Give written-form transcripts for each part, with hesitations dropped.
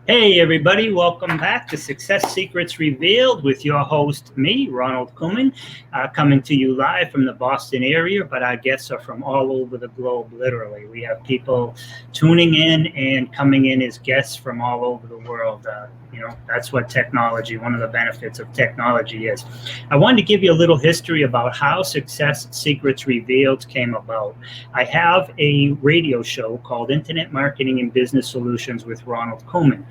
Hey everybody, welcome back to Success Secrets Revealed with your host, me, Ronald Couming, coming to you live from the Boston area, but our guests are from all over the globe, literally. We have people tuning in and coming in as guests from all over the world. That's what technology, one of the benefits of technology is. I wanted to give you a little history about how Success Secrets Revealed came about. I have a radio show called Internet Marketing and Business Solutions with Ronald Couming.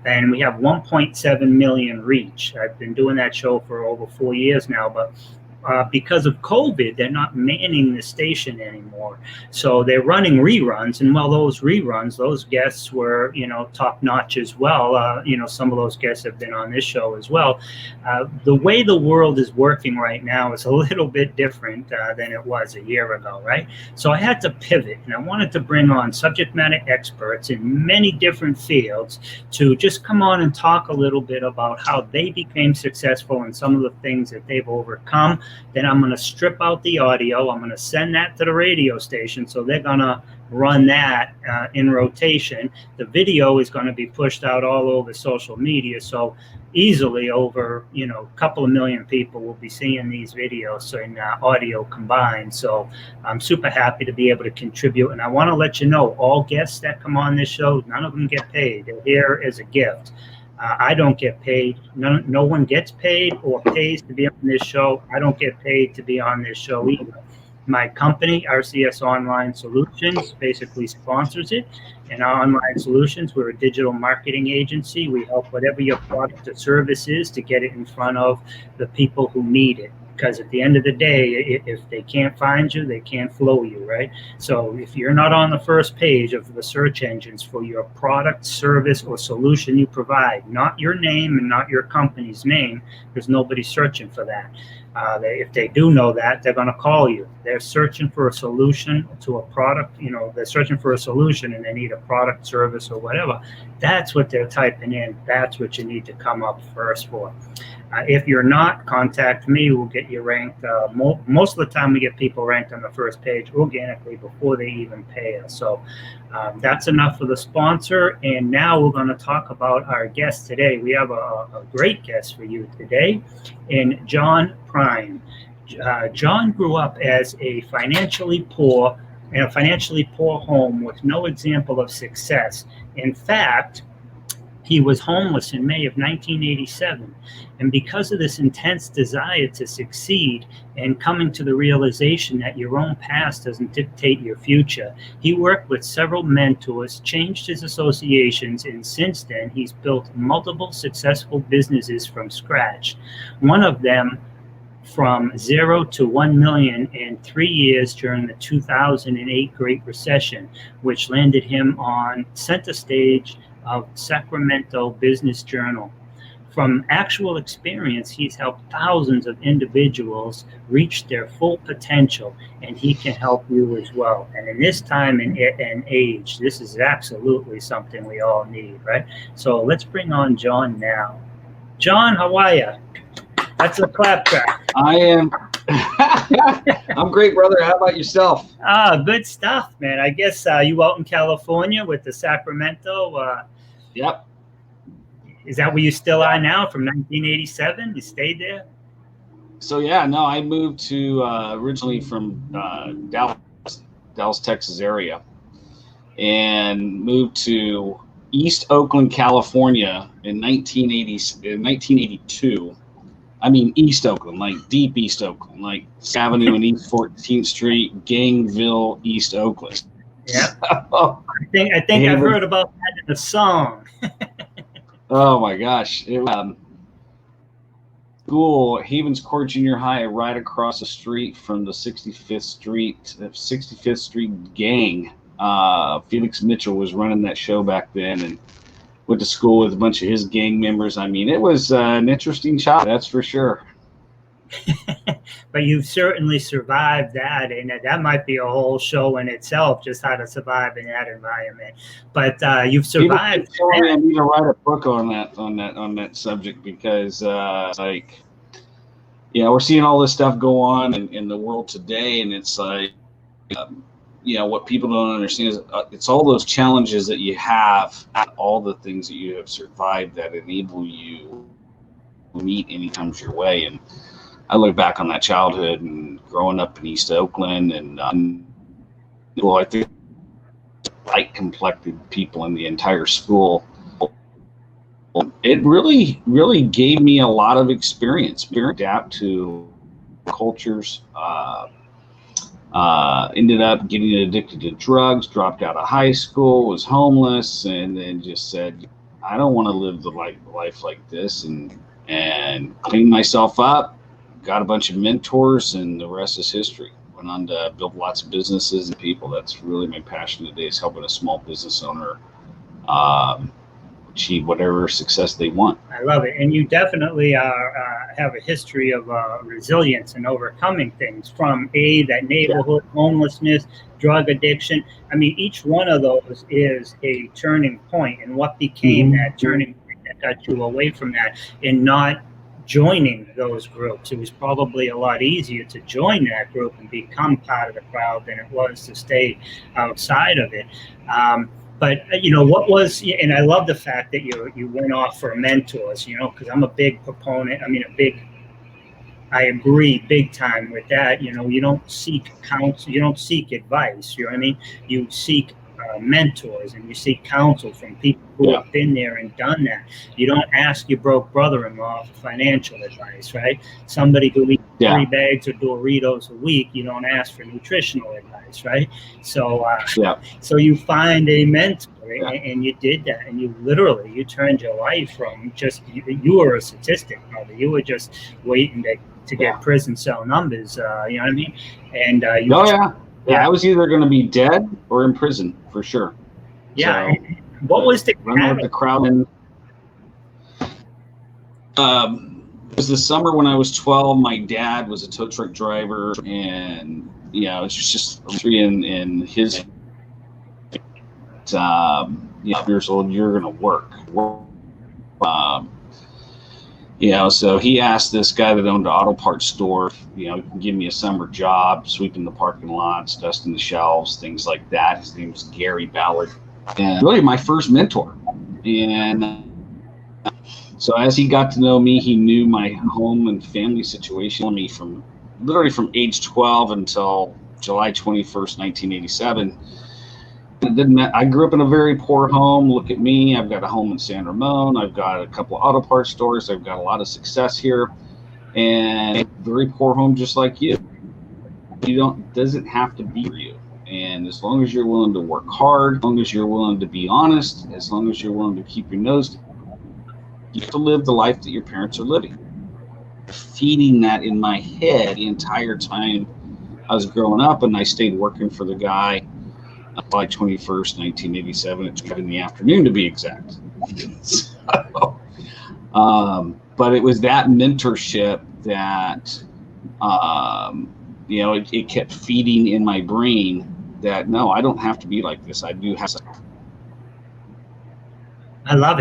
And we have 1.7 million reach. I've been doing that show for over 4 years now, but because of COVID, they're not manning the station anymore. So they're running reruns, and while those reruns, those guests were, top notch as well. Some of those guests have been on this show as well. The way the world is working right now is a little bit different than it was a year ago, right? So I had to pivot, and I wanted to bring on subject matter experts in many different fields to just come on and talk a little bit about how they became successful and some of the things that they've overcome. Then I'm going to strip out the audio. I'm going to send that to the radio station. So they're going to run that in rotation. The video is going to be pushed out all over social media. So easily over, a couple of million people will be seeing these videos in audio combined. So I'm super happy to be able to contribute. And I want to let you know, all guests that come on this show, none of them get paid. They're here as a gift. I don't get paid. No one gets paid or pays to be on this show. I don't get paid to be on this show either. My company, RCS Online Solutions, basically sponsors it. And our Online Solutions, we're a digital marketing agency. We help whatever your product or service is to get it in front of the people who need it. Because at the end of the day, if they can't find you, they can't flow you, right? So if you're not on the first page of the search engines for your product, service, or solution you provide, not your name and not your company's name, there's nobody searching for that. If they do know that, they're going to call you. They're searching for a solution to a product. They're searching for a solution and they need a product, service, or whatever. That's what they're typing in. That's what you need to come up first for. If you're not, contact me. We'll get you ranked. Most of the time, we get people ranked on the first page organically before they even pay us. So that's enough for the sponsor. And now we're going to talk about our guest today. We have a great guest for you today, and John Pyron. John grew up as a financially poor home with no example of success. In fact, he was homeless in May of 1987. And because of this intense desire to succeed and coming to the realization that your own past doesn't dictate your future, he worked with several mentors, changed his associations, and since then he's built multiple successful businesses from scratch. One of them from 0 to 1 million in 3 years during the 2008 Great Recession, which landed him on center stage of Sacramento Business Journal. From actual experience, he's helped thousands of individuals reach their full potential, and he can help you as well. And in this time and age, this is absolutely something we all need, right? So let's bring on John now. John, how are you? That's a clap track. I am. I'm great, brother. How about yourself? Good stuff, man. I guess you out in California with the Sacramento. Yep. Is that where you still are now from 1987? You stayed there? So, yeah, no, I moved to originally from Dallas, Texas area, and moved to East Oakland, California in 1982. I mean, East Oakland, like deep East Oakland, like Avenue and East 14th Street, Gangville, East Oakland. Yeah. I think I've heard about that in a song. Oh my gosh. School, Havens Court Junior High, right across the street from the 65th Street gang. Felix Mitchell was running that show back then, and went to school with a bunch of his gang members. I mean, it was an interesting child, that's for sure. But you've certainly survived that, and that might be a whole show in itself, just how to survive in that environment. But you've survived. I need to write a book on that subject, because we're seeing all this stuff go on in the world today, and it's like what people don't understand is it's all those challenges that you have, all the things that you have survived that enable you to meet any comes your way. And I look back on that childhood and growing up in East Oakland, and I think light complected people in the entire school. It really, really gave me a lot of experience. Adapt to cultures. Ended up getting addicted to drugs. Dropped out of high school. Was homeless, and then just said, I don't want to live the life like this, and cleaned myself up. Got a bunch of mentors, and the rest is history. Went on to build lots of businesses and people. That's really my passion today, is helping a small business owner achieve whatever success they want. I love it. And you definitely have a history of resilience and overcoming things, from that neighborhood homelessness, drug addiction. I mean, each one of those is a turning point, and what became that turning point that got you away from that and not joining those groups. It was probably a lot easier to join that group and become part of the crowd than it was to stay outside of it. But what was, and I love the fact that you went off for mentors, because I'm a big proponent. I agree big time with that. You don't seek counsel, you don't seek advice. You know what I mean? You seek mentors, and you seek counsel from people who have been there and done that. You don't ask your broke brother-in-law for financial advice, right? Somebody who eats 3 bags of Doritos a week, you don't ask for nutritional advice, right? So, so you find a mentor, and you did that, and you turned your life from just you were a statistic, brother. You were just waiting to get prison cell numbers. You know what I mean? And I was either going to be dead or in prison for sure. Yeah. So, what was the running with the crowd? And it was the summer when I was 12. My dad was a tow truck driver, and it was just in his years old. You're going to work. So he asked this guy that owned an auto parts store, give me a summer job, sweeping the parking lots, dusting the shelves, things like that. His name was Gary Ballard, and really my first mentor. And so as he got to know me, he knew my home and family situation. Me from age 12 until July 21st, 1987. It didn't matter. I grew up in a very poor home. Look at me. I've got a home in San Ramon. I've got a couple of auto parts stores. I've got a lot of success here, and a very poor home just like you. Doesn't have to be for you. And as long as you're willing to work hard, as long as you're willing to be honest, as long as you're willing to keep your nose down, you have to live the life that your parents are living. Feeding that in my head the entire time I was growing up, and I stayed working for the guy July 21st, 1987, at 2 in the afternoon to be exact. So, but it was that mentorship that, it kept feeding in my brain that, no, I don't have to be like this. I do have to. I love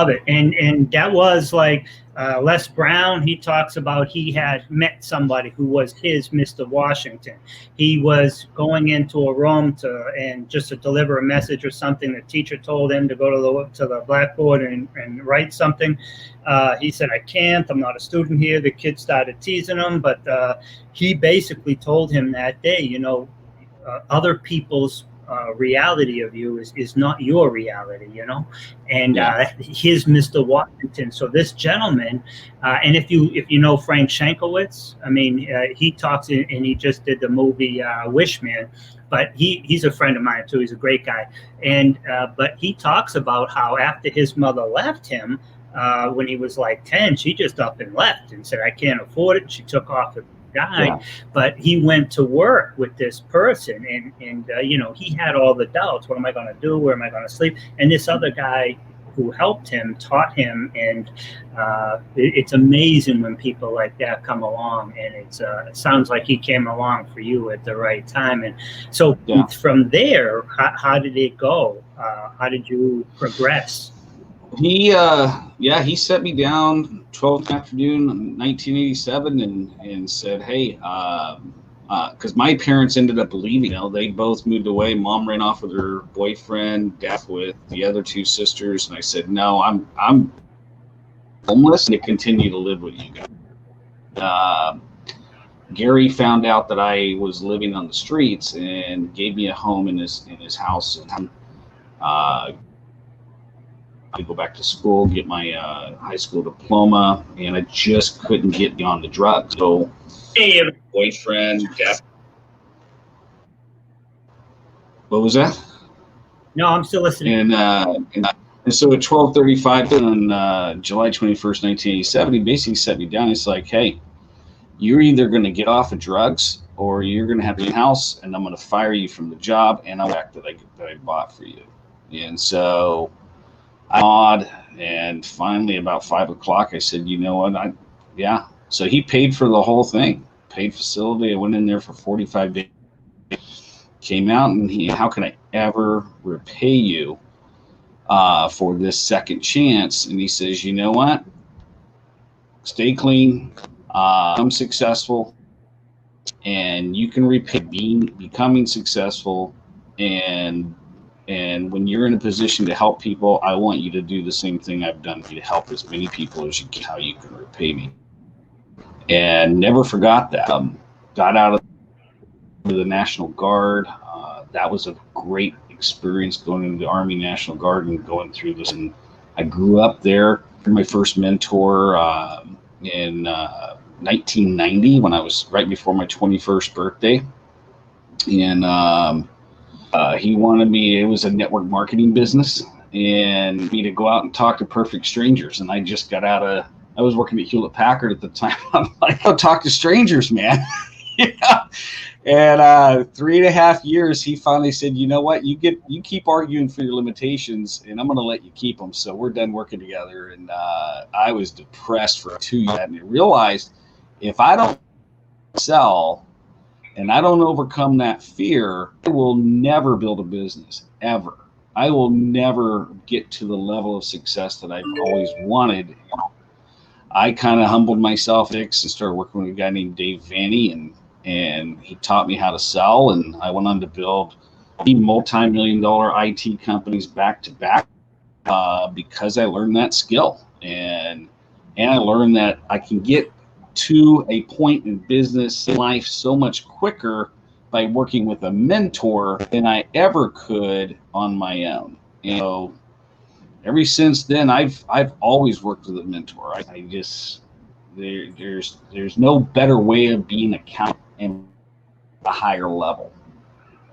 it. And that was like Les Brown. He talks about he had met somebody who was his Mr. Washington. He was going into a room to deliver a message or something. The teacher told him to go to the blackboard and write something. He said, I can't. I'm not a student here. The kid started teasing him, but he basically told him that day, other people's reality of you is not your reality, and his Mr. Washington. So this gentleman, and if you know Frank Shankowitz, he talks and he just did the movie Wishman, but he's a friend of mine too. He's a great guy, and but he talks about how after his mother left him when he was like 10, she just up and left and said, I can't afford it. She took off and died, but he went to work with this person, and he had all the doubts. What am I going to do? Where am I going to sleep? And this other guy who helped him taught him, and it's amazing when people like that come along, and it sounds like he came along for you at the right time. And so from there, how did it go? How did you progress? He set me down 12th afternoon in 1987 and said, hey, because my parents ended up leaving. They both moved away. Mom ran off with her boyfriend, dad with the other two sisters, and I said, no, I'm homeless and to continue to live with you guys. Gary found out that I was living on the streets and gave me a home in his house. And I go back to school, get my high school diploma, and I just couldn't get beyond the drugs. So, boyfriend, dad. What was that? No, I'm still listening. And so at 12:35 on July 21st, 1987, he basically set me down. He's like, hey, you're either going to get off of drugs or you're going to have your house, and I'm going to fire you from the job and I'll back that I bought for you. And so I nod, and finally about 5 o'clock, I said, you know what? Yeah. So he paid for the whole thing, paid facility. I went in there for 45 days, came out, and how can I ever repay you for this second chance? And he says, you know what? Stay clean. I'm successful, and you can repay becoming successful. And when you're in a position to help people, I want you to do the same thing I've done for you, to help as many people as you can, how you can repay me. And never forgot that. Got out of the National Guard. That was a great experience, going into the Army National Guard and going through this. And I grew up there. My first mentor in 1990, when I was right before my 21st birthday. And he wanted me, it was a network marketing business, and me to go out and talk to perfect strangers. And I just got I was working at Hewlett Packard at the time. I'm like, I'll talk to strangers, man. Yeah. And 3.5 years, he finally said, you know what, you keep arguing for your limitations, and I'm going to let you keep them. So we're done working together. And I was depressed for 2 years, and I realized if I don't sell and I don't overcome that fear, I will never build a business, ever. I will never get to the level of success that I've always wanted. I kind of humbled myself and started working with a guy named Dave Vanny, and he taught me how to sell, and I went on to build multi-million-dollar IT companies back to back because I learned that skill, and I learned that I can get to a point in business life so much quicker by working with a mentor than I ever could on my own. And so ever since then, I've always worked with a mentor. I just there's no better way of being accountant and a higher level.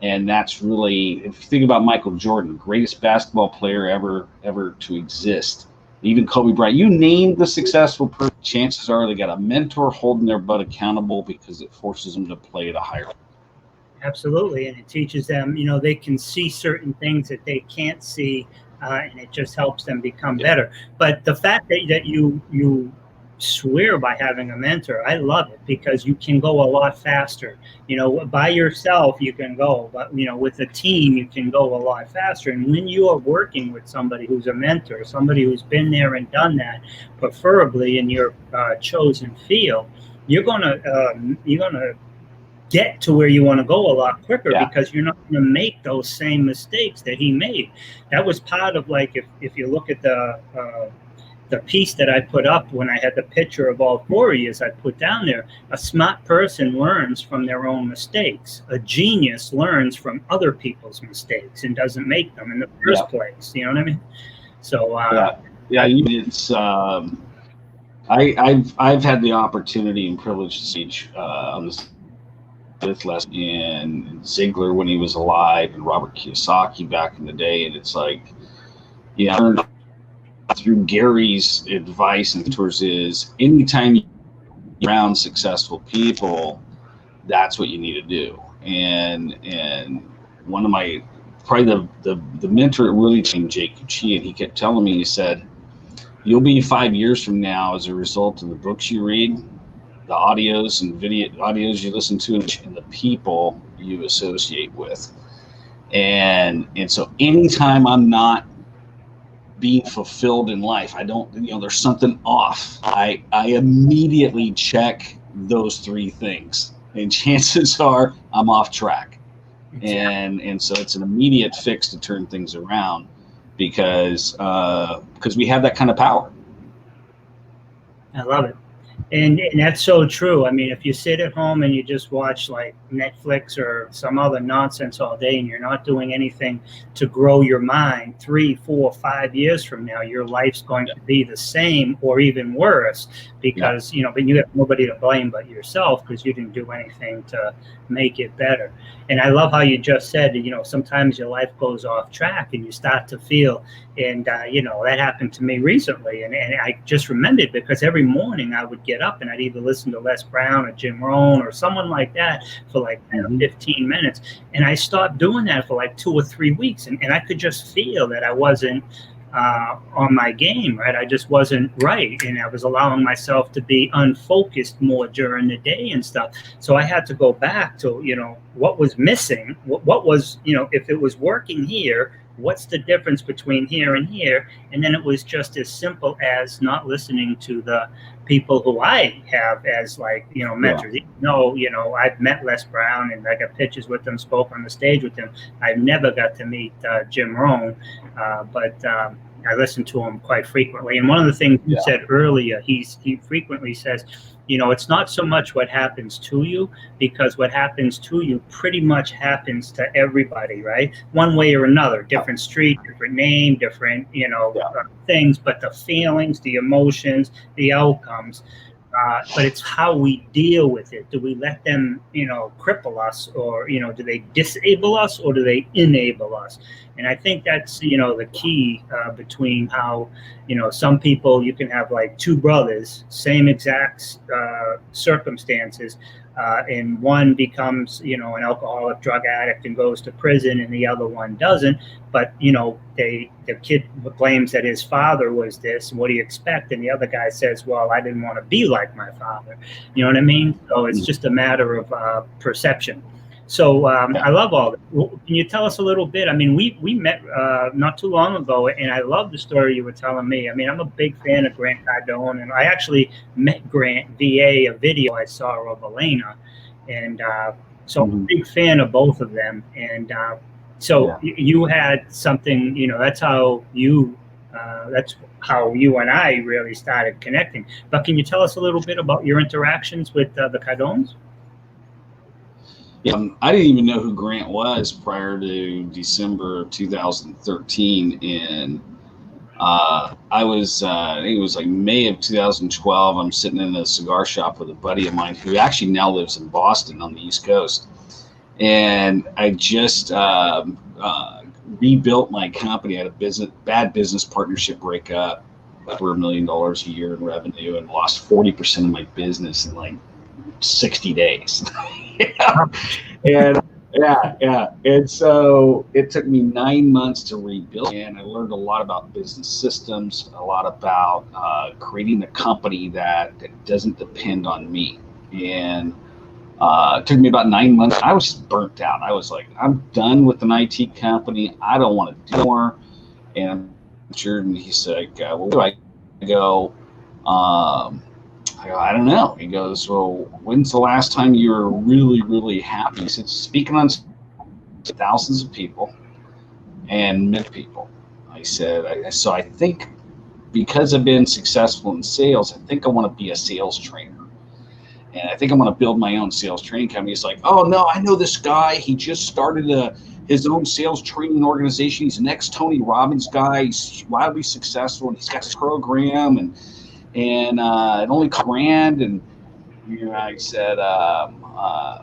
And that's really, if you think about Michael Jordan, greatest basketball player ever to exist, even Kobe Bryant, you name the successful person, chances are they got a mentor holding their butt accountable, because it forces them to play at a higher level. Absolutely. And it teaches them, they can see certain things that they can't see, and it just helps them become better. But the fact that you swear by having a mentor, I love it, because you can go a lot faster. By yourself you can go, but with a team you can go a lot faster. And when you are working with somebody who's a mentor, somebody who's been there and done that, preferably in your chosen field, you're gonna get to where you want to go a lot quicker, because you're not going to make those same mistakes that he made. That was part of, like, if you look at the piece that I put up when I had the picture of all 4 of you, I put down there, a smart person learns from their own mistakes. A genius learns from other people's mistakes and doesn't make them in the first place. You know what I mean? So it's I've had the opportunity and privilege to teach on this with Les and Ziegler when he was alive, and Robert Kiyosaki back in the day. And it's like, I learned through Gary's advice and mentors is, anytime you're around successful people, that's what you need to do. And one of my, probably the mentor that really changed, Jake Kuchi, and he kept telling me, he said, you'll be 5 years from now as a result of the books you read, the audios and audios you listen to, and the people you associate with. And so anytime I'm not being fulfilled in life, I don't, there's something off, I immediately check those three things. and chances are I'm off track. And so it's an immediate fix to turn things around because we have that kind of power. I love it. And that's so true. I mean, if you sit at home and you just watch like Netflix or some other nonsense all day and you're not doing anything to grow your mind, 3, 4, 5 years from now, your life's going to be the same or even worse because, but you have nobody to blame but yourself because you didn't do anything to make it better. And I love how you just said, sometimes your life goes off track and you start to feel, and, that happened to me recently. And I just remembered because every morning I would get up and I'd either listen to Les Brown or Jim Rohn or someone like that for like 10 or 15 minutes. And I stopped doing that for like 2 or 3 weeks. And I could just feel that I wasn't on my game, right? I just wasn't right. And I was allowing myself to be unfocused more during the day and stuff. So I had to go back to, what was missing, what was, if it was working here, what's the difference between here and here? And then it was just as simple as not listening to the people who I have as mentors. Even though, I've met Les Brown and I got pictures with him, spoke on the stage with him. I've never got to meet Jim Rohn, but I listen to him quite frequently. And one of the things you said earlier, he frequently says, it's not so much what happens to you, because what happens to you pretty much happens to everybody, right? One way or another, different street, different name, different, things, but the feelings, the emotions, the outcomes, but it's how we deal with it. Do we let them, cripple us, or, do they disable us, or do they enable us? And I think that's, the key between how, some people, you can have like 2 brothers, same exact circumstances, and one becomes, an alcoholic, drug addict and goes to prison, and the other one doesn't. But, the kid blames that his father was this, and what do you expect? And the other guy says, well, I didn't want to be like my father. You know what I mean? So it's just a matter of perception. So I love all that. Can you tell us a little bit? I mean, we met not too long ago, and I love the story you were telling me. I mean, I'm a big fan of Grant Cardone, and I actually met Grant via a video I saw of Elena. And so I'm a big fan of both of them. And you had something, that's how you and I really started connecting. But can you tell us a little bit about your interactions with the Cardones? Yeah, I didn't even know who Grant was prior to December of 2013, and I think it was like May of 2012. I'm sitting in a cigar shop with a buddy of mine who actually now lives in Boston on the East Coast, and I just rebuilt my company. I had a bad business partnership breakup, over $1 million a year in revenue, and lost 40% of my business in like 60 days. And so it took me 9 months to rebuild, and I learned a lot about business systems, a lot about creating a company that doesn't depend on me. And it took me about 9 months. I was burnt out. I was like, I'm done with an IT company. I don't want to do more. And he's like, well, where do I go? I don't know. He goes, well, when's the last time you were really, really happy? He said, speaking on thousands of people and many people. I said, so I think because I've been successful in sales, I think I want to be a sales trainer. And I think I'm going to build my own sales training company. He's like, oh, no, I know this guy. He just started his own sales training organization. He's an ex-Tony Robbins guy. He's wildly successful, and he's got this program, and it only cost $1,000. And I said,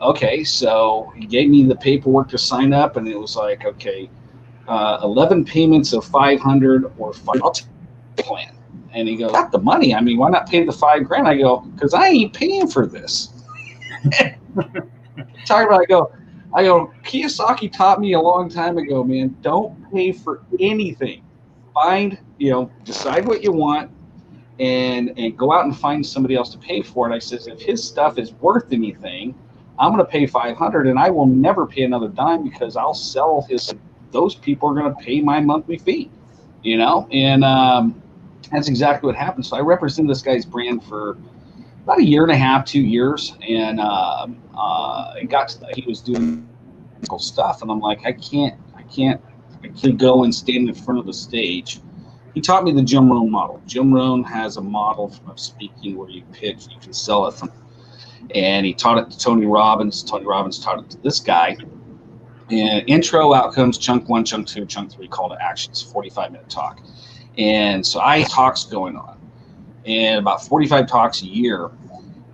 okay. So he gave me the paperwork to sign up, and it was like, okay, 11 payments of $500 or $5 plan. And he goes, got the money. I mean, why not pay the $5,000? I go, because I ain't paying for this. Talking about, I go, Kiyosaki taught me a long time ago, man, don't pay for anything. Decide what you want, and go out and find somebody else to pay for it. I says, if his stuff is worth anything, I'm going to pay $500, and I will never pay another dime, because I'll sell those people are going to pay my monthly fee, and that's exactly what happened. So I represented this guy's brand for about a year and a half, 2 years, and it got to he was doing stuff, and I'm like, I can't go and stand in front of the stage. He taught me the Jim Rohn model. Jim Rohn has a model of speaking where you pitch, you can sell it from, and he taught it to Tony Robbins. Tony Robbins taught it to this guy. And intro, outcomes, chunk 1, chunk 2, chunk 3, call to actions, 45-minute talk. And so I had talks going on, and about 45 talks a year.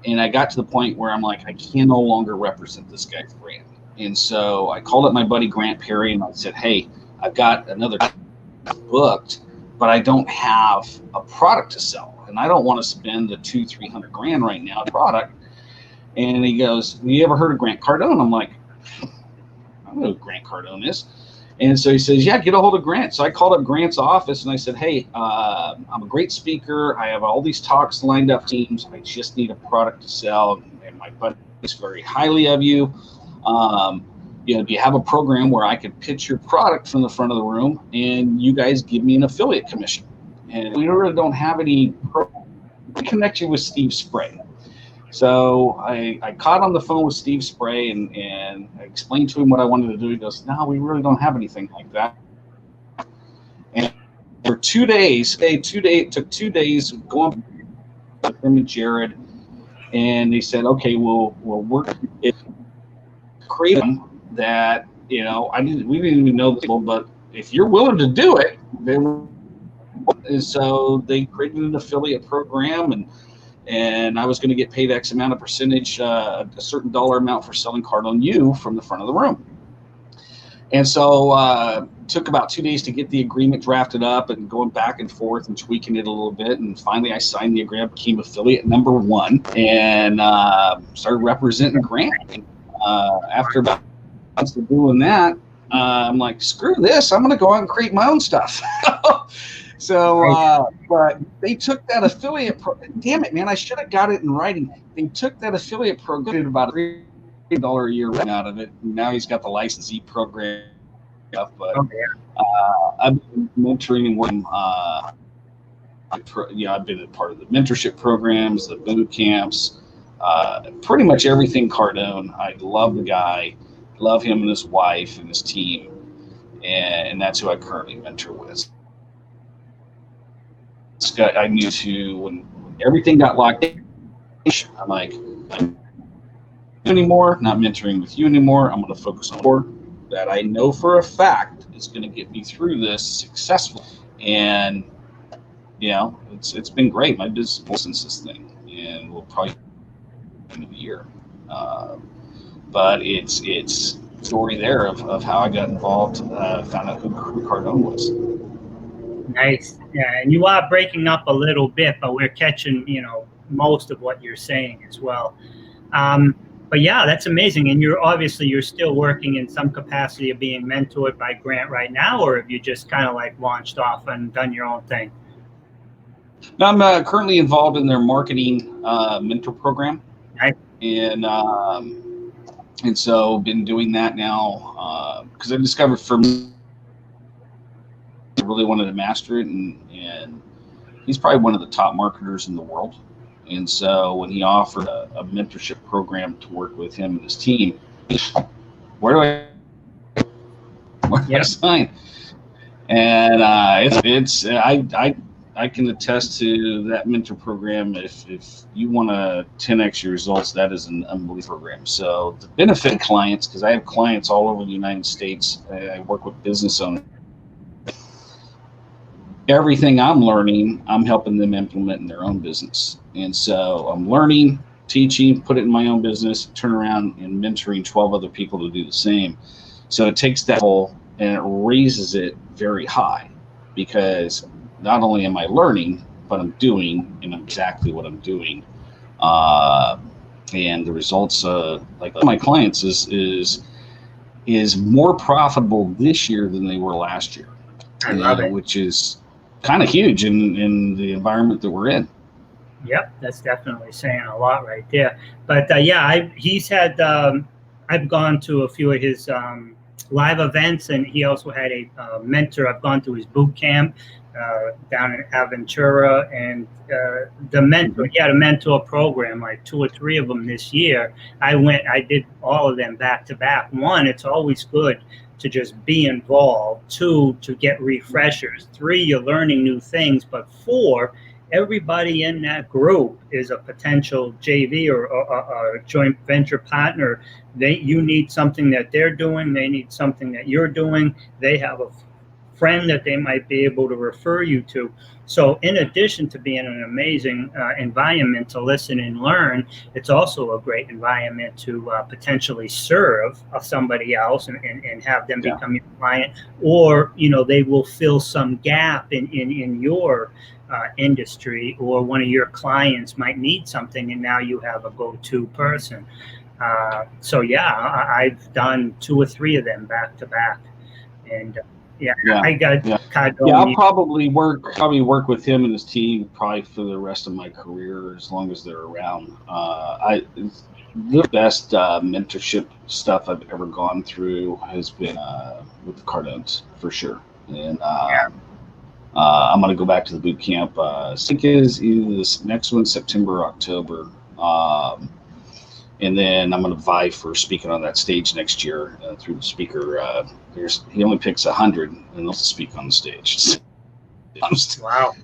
And I got to the point where I'm like, I can no longer represent this guy's brand. And so I called up my buddy Grant Perry, and I said, hey, I've got another booked, but I don't have a product to sell, and I don't want to spend the $200,000-300,000 right now on a product. And he goes, you ever heard of Grant Cardone? I'm like, I don't know who Grant Cardone is. And so he says, yeah, get a hold of Grant. So I called up Grant's office, and I said, hey, I'm a great speaker. I have all these talks lined up, teams. I just need a product to sell, and my buddy thinks very highly of you. Do you have a program where I could pitch your product from the front of the room, and you guys give me an affiliate commission? And we really don't have any connect you with Steve Spray. So I caught on the phone with Steve Spray, and I explained to him what I wanted to do. He goes, no, we really don't have anything like that. And for 2 days, it took 2 days going with him and Jared, and they said, okay, we'll work it. Create them that, we didn't even know this, but if you're willing to do it, then. And so they created an affiliate program, and I was going to get paid X amount of percentage, a certain dollar amount for selling Cardone U from the front of the room. And so took about 2 days to get the agreement drafted up and going back and forth and tweaking it a little bit. And finally I signed the agreement, became affiliate number 1, and started representing Grant. After about months of doing that, I'm like, screw this, I'm going to go out and create my own stuff. So, but they took that affiliate damn it, man, I should have got it in writing. They took that affiliate program, about $3 a year out of it. And now he's got the licensee program. But I've been mentoring and working. I've been a part of the mentorship programs, the boot camps, pretty much everything Cardone. I love the guy, love him and his wife and his team, and that's who I currently mentor with. I knew to when everything got locked in, I'm like, I'm anymore, not mentoring with you anymore. I'm going to focus on more that I know for a fact is going to get me through this successfully. And it's been great. My business since this thing, and we'll probably end of the year. But it's story there of how I got involved. Found out who Cardone was. Nice. Yeah, and you are breaking up a little bit, but we're catching, most of what you're saying as well. But yeah, that's amazing. And you're still working in some capacity of being mentored by Grant right now, or have you just kind of like launched off and done your own thing? No, I'm currently involved in their marketing mentor program. Nice. And so been doing that now because I discovered for me, I really wanted to master it, and he's probably one of the top marketers in the world. And so when he offered a mentorship program to work with him and his team, where do I sign? And I can attest to that mentor program. If you want to 10x your results, that is an unbelievable program. So the benefit clients, because I have clients all over the United States. I work with business owners. Everything I'm learning, I'm helping them implement in their own business. And so I'm learning, teaching, put it in my own business, turn around and mentoring 12 other people to do the same. So it takes that whole and it raises it very high, because not only am I learning, but I'm doing and exactly what I'm doing. And the results, like my clients, is more profitable this year than they were last year. I love it. Which is kind of huge in the environment that we're in. Yep, that's definitely saying a lot right there. But he's had, I've gone to a few of his live events, and he also had a mentor. I've gone to his boot camp, down in Aventura, and the mentor. He had a mentor program, like 2 or 3 of them this year. I did all of them back to back. 1, it's always good to just be involved. 2, to get refreshers. 3, you're learning new things. But 4, everybody in that group is a potential JV or a joint venture partner. You need something that they're doing. They need something that you're doing. They have a friend that they might be able to refer you to. So in addition to being an amazing environment to listen and learn, it's also a great environment to potentially serve somebody else and have them become your client, or they will fill some gap in your industry, or one of your clients might need something and now you have a go-to person. So yeah, I've done 2 or 3 of them back to back, and I got I'll probably work with him and his team probably for the rest of my career, as long as they're around. The best mentorship stuff I've ever gone through has been with the Cardones, for sure. And I'm going to go back to the boot camp. I think is either this next one, September or October. And then I'm going to vie for speaking on that stage next year through the speaker. He only picks 100 and they'll speak on the stage. Wow.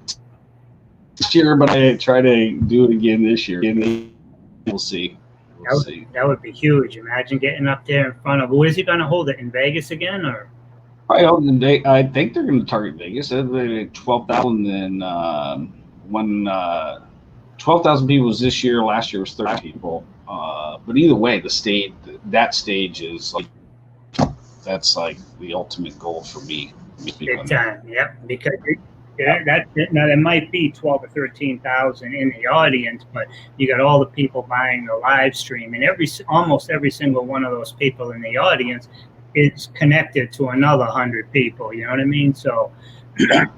This year, but I try to do it again this year. We'll see. That would be huge. Imagine getting up there in front of. Where is he going to hold it, in Vegas again, or? I think they're going to target Vegas. They're 12,000, and 12,000 people was this year. Last year was 30 people. But either way, that stage is that's like the ultimate goal for me. Big time, yeah. Because now there might be 12 or 13,000 in the audience, but you got all the people buying the live stream, and almost every single one of those people in the audience is connected to another 100 people. You know what I mean? So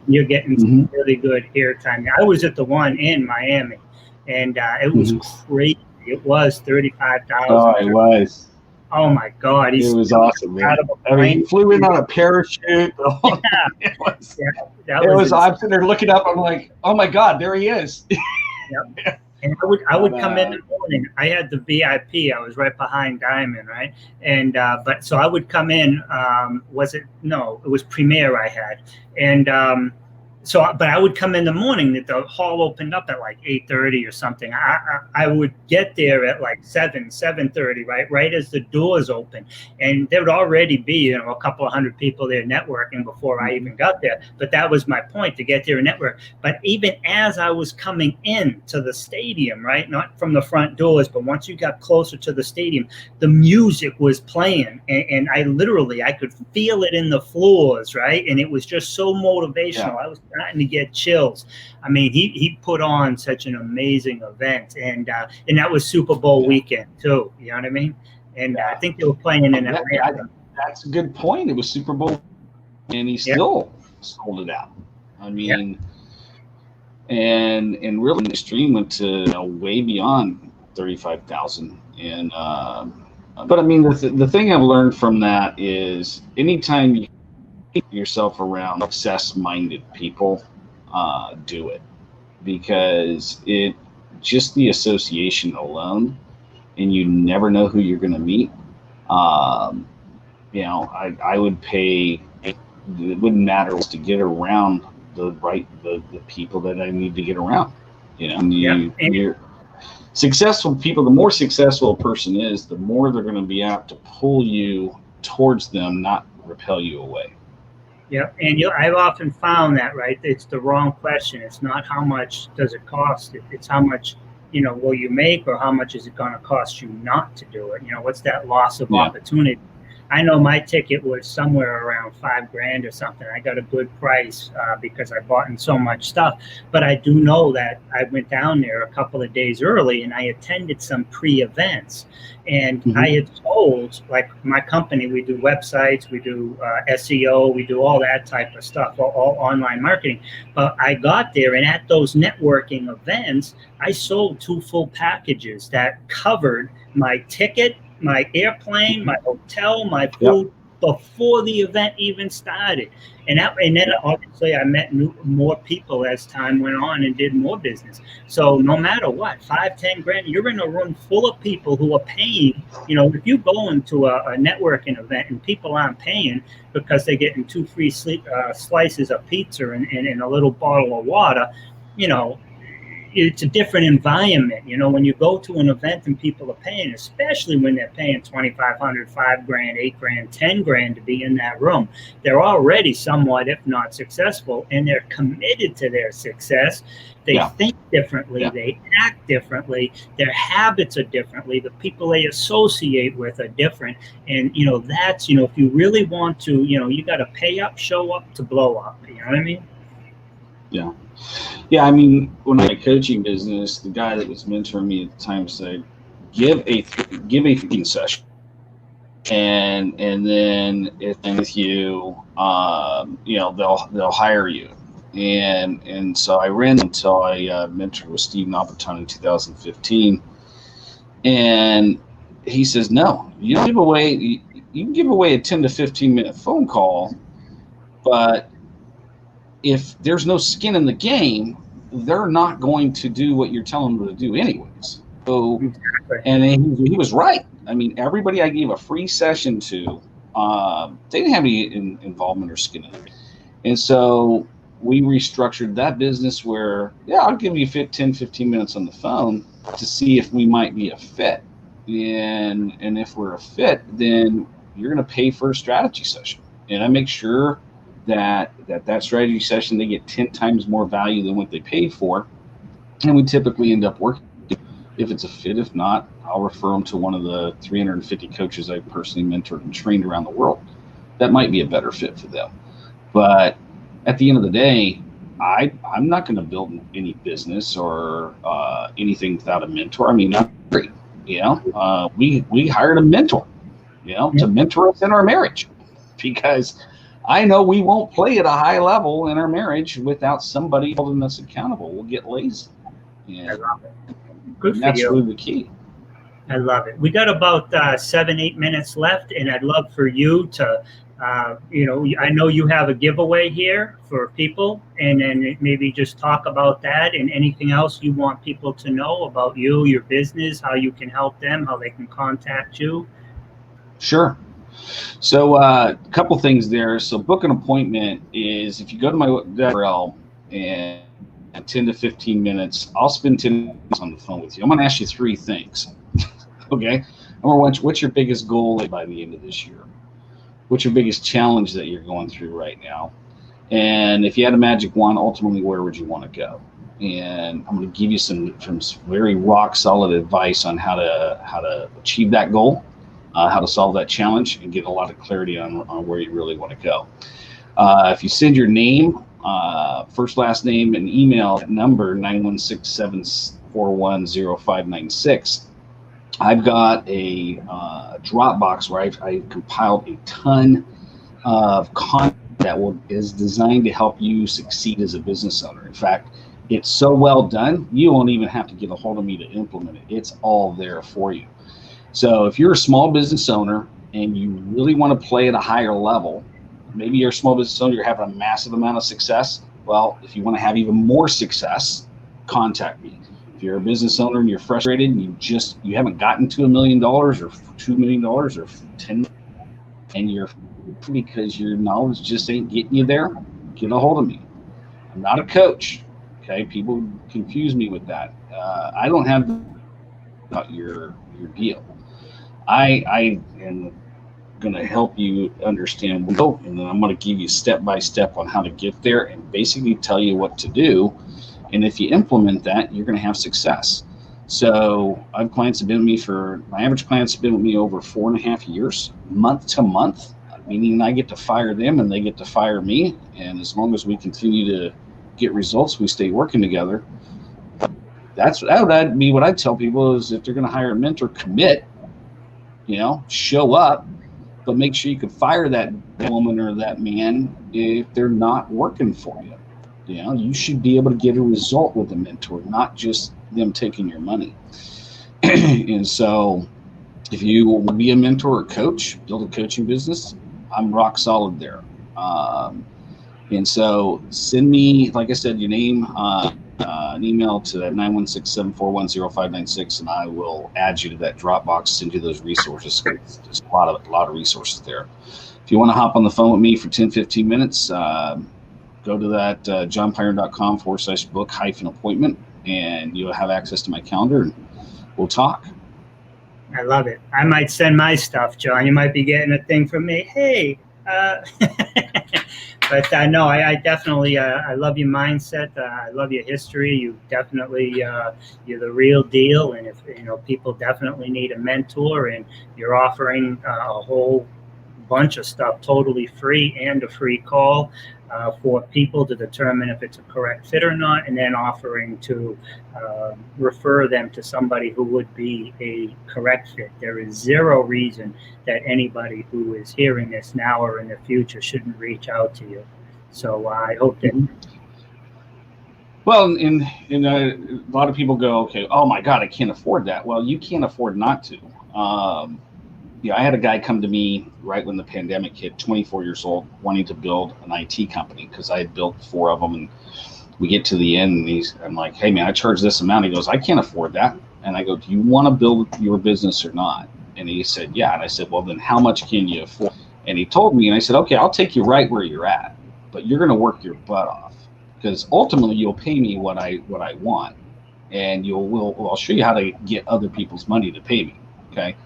you're getting some really good airtime. I was at the one in Miami, and it was crazy. It was 35,000. Oh, it was. Oh my God! It was awesome, man. I mean, he flew in on a parachute. It was. I'm sitting there looking up. I'm like, oh my God, there he is. Yep. And I would come in the morning. I had the VIP. I was right behind Diamond, right? And so I would come in. It was Premier I had, and but I would come in the morning. That the hall opened up at like 8:30 or something. I would get there at like 7:30, right as the doors open, and there would already be a couple of 100 people there networking before I even got there. But that was my point, to get there and network. But even as I was coming in to the stadium, right, not from the front doors, but once you got closer to the stadium, the music was playing, and I could feel it in the floors, right, and it was just so motivational. I was starting to get chills. I mean, he put on such an amazing event, and that was Super Bowl weekend too. You know what I mean? And I think they were playing in Atlanta. That's a good point. It was Super Bowl, and he still sold it out. I mean, and really the stream went to way beyond 35,000. And but I mean, the thing I've learned from that is anytime you keep yourself around success-minded people, do it, because just the association alone, and you never know who you're going to meet. I would pay. It wouldn't matter to get around the people that I need to get around. You're successful people. The more successful a person is, the more they're going to be apt to pull you towards them, not repel you away. Yeah, and I've often found that, right? It's the wrong question. It's not how much does it cost. It's how much, will you make, or how much is it going to cost you not to do it? What's that loss of opportunity? I know my ticket was somewhere around $5,000 or something. I got a good price because I bought in so much stuff. But I do know that I went down there a couple of days early, and I attended some pre-events. And I had told, like, my company, we do websites, we do SEO, we do all that type of stuff, all online marketing. But I got there, and at those networking events, I sold 2 full packages that covered my ticket, my airplane, my hotel, my food, before the event even started. And then obviously I met more people as time went on and did more business. So no matter what, 5-10 grand, you're in a room full of people who are paying. If you go into a networking event and people aren't paying because they're getting 2 free slices of pizza and a little bottle of water, it's a different environment. When you go to an event and people are paying, especially when they're paying 2,500, 5 grand, 8 grand, 10 grand to be in that room, they're already somewhat, if not successful, and they're committed to their success. They think differently, they act differently, their habits are differently, the people they associate with are different. And that's, if you really want to, you got to pay up, show up to blow up. You know what I mean? Yeah. Yeah, I mean, when I coaching business, the guy that was mentoring me at the time said, give a thinking session, and then if with you, they'll hire you, and so I ran until I mentored with Steve Napolitano in 2015, and he says, no, you can give away a 10 to 15 minute phone call, but if there's no skin in the game, they're not going to do what you're telling them to do anyways. So, and he was right. I mean, everybody I gave a free session to, they didn't have any involvement or skin in it. And so we restructured that business where, I'll give you 10, 15 minutes on the phone to see if we might be a fit. And if we're a fit, then you're going to pay for a strategy session. And I make sure that strategy session, they get 10 times more value than what they paid for. And we typically end up working if it's a fit. If not, I'll refer them to one of the 350 coaches I personally mentored and trained around the world. That might be a better fit for them. But at the end of the day, I'm not going to build any business or anything without a mentor. I mean, not great. We hired a mentor, to mentor us in our marriage, because I know we won't play at a high level in our marriage without somebody holding us accountable. We'll get lazy. I love it. Good for that's you. really the key. I love it. We got about 7-8 minutes left, and I'd love for you to, I know you have a giveaway here for people, and then maybe just talk about that and anything else you want people to know about you, your business, how you can help them, how they can contact you. Sure. So a couple things there. So book an appointment is, if you go to my URL and 10 to 15 minutes, I'll spend 10 minutes on the phone with you. I'm going to ask you 3 things. Okay. Number one, what's your biggest goal by the end of this year? What's your biggest challenge that you're going through right now? And if you had a magic wand, ultimately, where would you want to go? And I'm going to give you some very rock solid advice on how to achieve that goal. How to solve that challenge and get a lot of clarity on where you really want to go. If you send your name, first, last name, and email at number 916-741-0596, I've got a Dropbox where I've compiled a ton of content that is designed to help you succeed as a business owner. In fact, it's so well done, you won't even have to get a hold of me to implement it. It's all there for you. So if you're a small business owner and you really want to play at a higher level, maybe you're a small business owner, you're having a massive amount of success. Well, if you want to have even more success, contact me. If you're a business owner and you're frustrated and you haven't gotten to $1 million or $2 million or 10, and you're because your knowledge just ain't getting you there, get a hold of me. I'm not a coach. Okay, people confuse me with that. I don't have about your deal. I am going to help you understand, and then I'm going to give you step by step on how to get there and basically tell you what to do. And if you implement that, you're going to have success. So I have clients that have been with me my average clients have been with me over 4.5 years, month to month, meaning I get to fire them and they get to fire me. And as long as we continue to get results, we stay working together. That would be what I tell people is, if they're going to hire a mentor, commit, show up, but make sure you can fire that woman or that man if they're not working for you. You should be able to get a result with a mentor, not just them taking your money. And so if you will be a mentor or coach, build a coaching business, I'm rock solid there. And so send me, like I said, your name, an email to that 916-741-0596, and I will add you to that Dropbox, send you those resources. There's a lot of resources there. If you want to hop on the phone with me for 10, 15 minutes, go to that johnpyron.com/book-appointment, and you'll have access to my calendar, and we'll talk. I love it. I might send my stuff, John. You might be getting a thing from me. Hey, but no, I definitely, I love your mindset. I love your history. You definitely, you're the real deal. And if, people definitely need a mentor, and you're offering a whole bunch of stuff totally free, and a free call for people to determine if it's a correct fit or not, and then offering to refer them to somebody who would be a correct fit. There is zero reason that anybody who is hearing this now or in the future shouldn't reach out to you. So I hope that. Well, a lot of people go, okay, oh my God, I can't afford that. Well, you can't afford not to. I had a guy come to me right when the pandemic hit, 24 years old, wanting to build an IT company, because I had built 4 of them, and we get to the end, and I'm like, hey man, I charge this amount. He goes, I can't afford that. And I go, do you want to build your business or not? And he said, yeah. And I said, well, then how much can you afford? And he told me, and I said, okay, I'll take you right where you're at, but you're going to work your butt off, because ultimately you'll pay me what I want, and I'll show you how to get other people's money to pay me. Okay.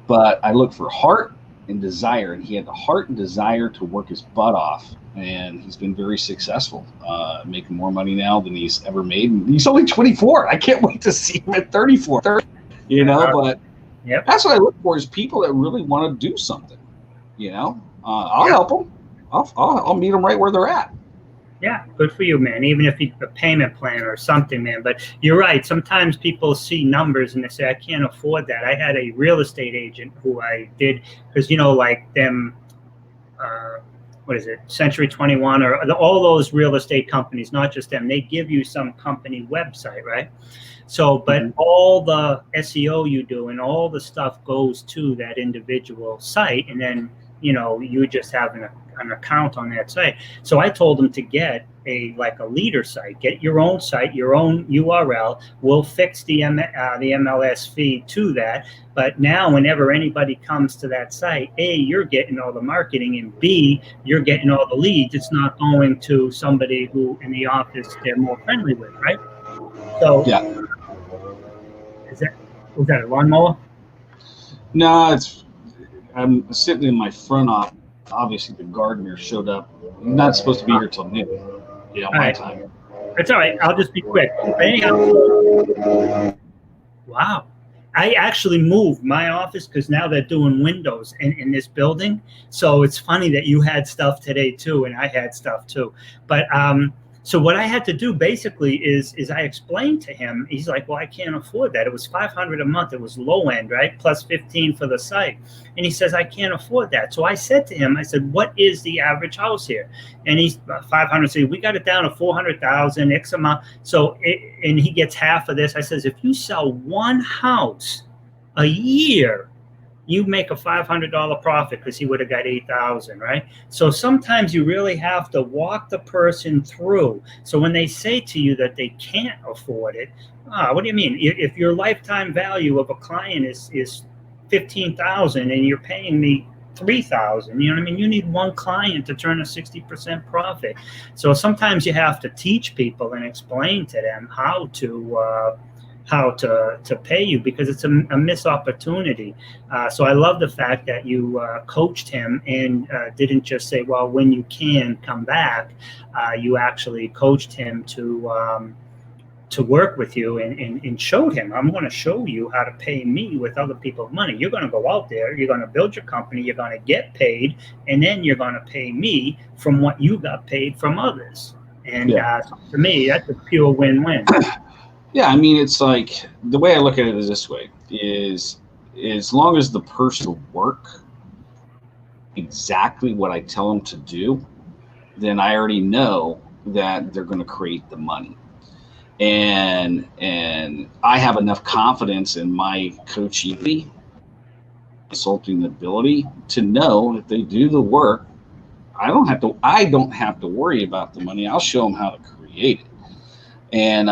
But I look for heart and desire, and he had the heart and desire to work his butt off, and he's been very successful, making more money now than he's ever made. And he's only 24. I can't wait to see him at 34, 30, but yep. That's what I look for, is people that really want to do something. I'll help them. I'll meet them right where they're at. Yeah, good for you, man. Even if it's a payment plan or something, man. But you're right. Sometimes people see numbers and they say, I can't afford that. I had a real estate agent who I did, because, like them, what is it, Century 21 or all those real estate companies, not just them, they give you some company website, right? So, but all the SEO you do and all the stuff goes to that individual site, and then, you just have an account on that site. So I told them to get a leader site, get your own site, your own URL. We'll fix the MLS feed to that. But now whenever anybody comes to that site, A, you're getting all the marketing, and B, you're getting all the leads. It's not going to somebody who in the office they're more friendly with, right? So yeah. Was that a lawnmower? No, I'm sitting in my front office. Obviously, the gardener showed up. I'm not supposed to be here till noon. My time. It's all right. I'll just be quick. But anyhow, wow. I actually moved my office because now they're doing windows in this building. So it's funny that you had stuff today too, and I had stuff too. But so what I had to do basically is I explained to him. He's like, well, I can't afford that. It was $500 a month. It was low end, right? Plus 15 for the site. And he says, I can't afford that. So I said to him, I said, what is the average house here? And he's 500. So we got it down to 400,000 X amount. So and he gets half of this. I says, if you sell one house a year, you make a $500 profit, because he would have got 8,000, right? So sometimes you really have to walk the person through. So when they say to you that they can't afford it, what do you mean? If your lifetime value of a client is 15,000 and you're paying me 3,000, you know what I mean? You need one client to turn a 60% profit. So sometimes you have to teach people and explain to them how to pay you, because it's a missed opportunity. So I love the fact that you coached him and didn't just say, well, when you can come back. You actually coached him to work with you and showed him, I'm going to show you how to pay me with other people's money. You're going to go out there, you're going to build your company, you're going to get paid, and then you're going to pay me from what you got paid from others. And to me, that's a pure win-win. Yeah, I mean, it's like, the way I look at it is this way, is as long as the person will work exactly what I tell them to do, then I already know that they're going to create the money. And I have enough confidence in my coaching consulting ability to know if they do the work, I don't have to worry about the money. I'll show them how to create it. And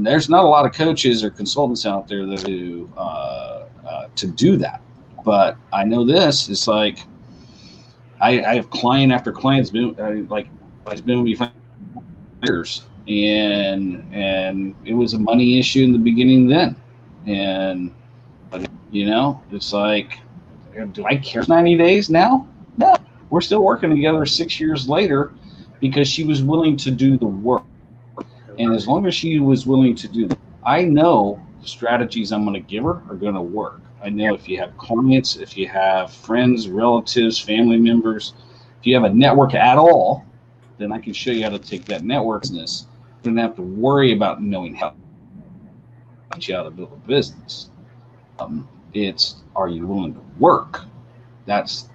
there's not a lot of coaches or consultants out there that do to do that. But I know this. It's like I have client after client has been it's been with me for years, and it was a money issue in the beginning then, and it's like, do I care? 90 days now? No, we're still working together 6 years later because she was willing to do the work. And as long as she was willing to do that, I know the strategies I'm going to give her are going to work. I know if you have clients, if you have friends, relatives, family members, if you have a network at all, then I can show you how to take that network business. You don't have to worry about knowing how to build a business. It's, are you willing to work? That's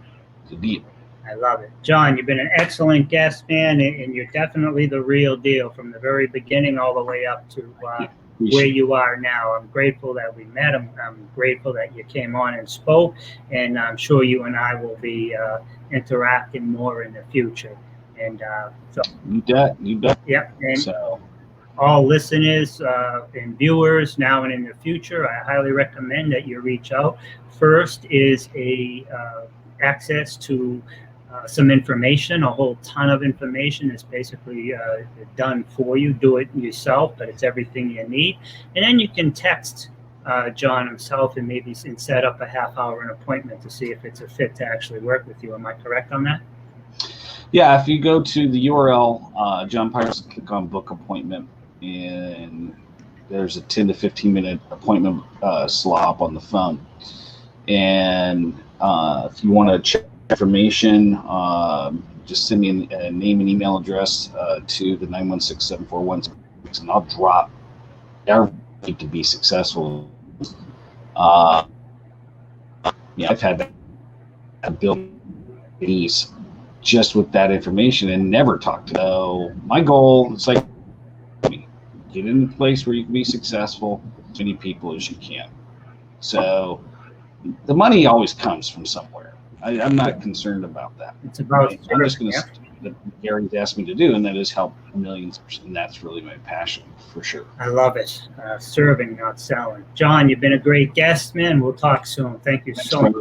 the deal. I love it. John, you've been an excellent guest, man, and you're definitely the real deal from the very beginning all the way up to where you are now. I'm grateful that we met. I'm grateful that you came on and spoke, and I'm sure you and I will be interacting more in the future. And so you bet. Yep. And so, all listeners and viewers now and in the future, I highly recommend that you reach out. First is access to some information. A whole ton of information is basically done for you. Do it yourself, but it's everything you need. And then you can text John himself and maybe set up a half-hour appointment to see if it's a fit to actually work with you. Am I correct on that? Yeah, if you go to the URL, John Pyron, click on book appointment, and there's a 10 to 15 minute appointment slot on the phone. And if you want to check information, just send me a name and email address to the 916-741, and I'll drop everything to be successful. I've had that build these just with that information and never talked to. So my goal is like, get in a place where you can be successful, as many people as you can. So the money always comes from somewhere. I'm not concerned about that. It's about I'm just going to what Gary's asked me to do, and that is help millions, and that's really my passion for sure. I love it. Serving, not selling. John, you've been a great guest, man. We'll talk soon. Thank you so much.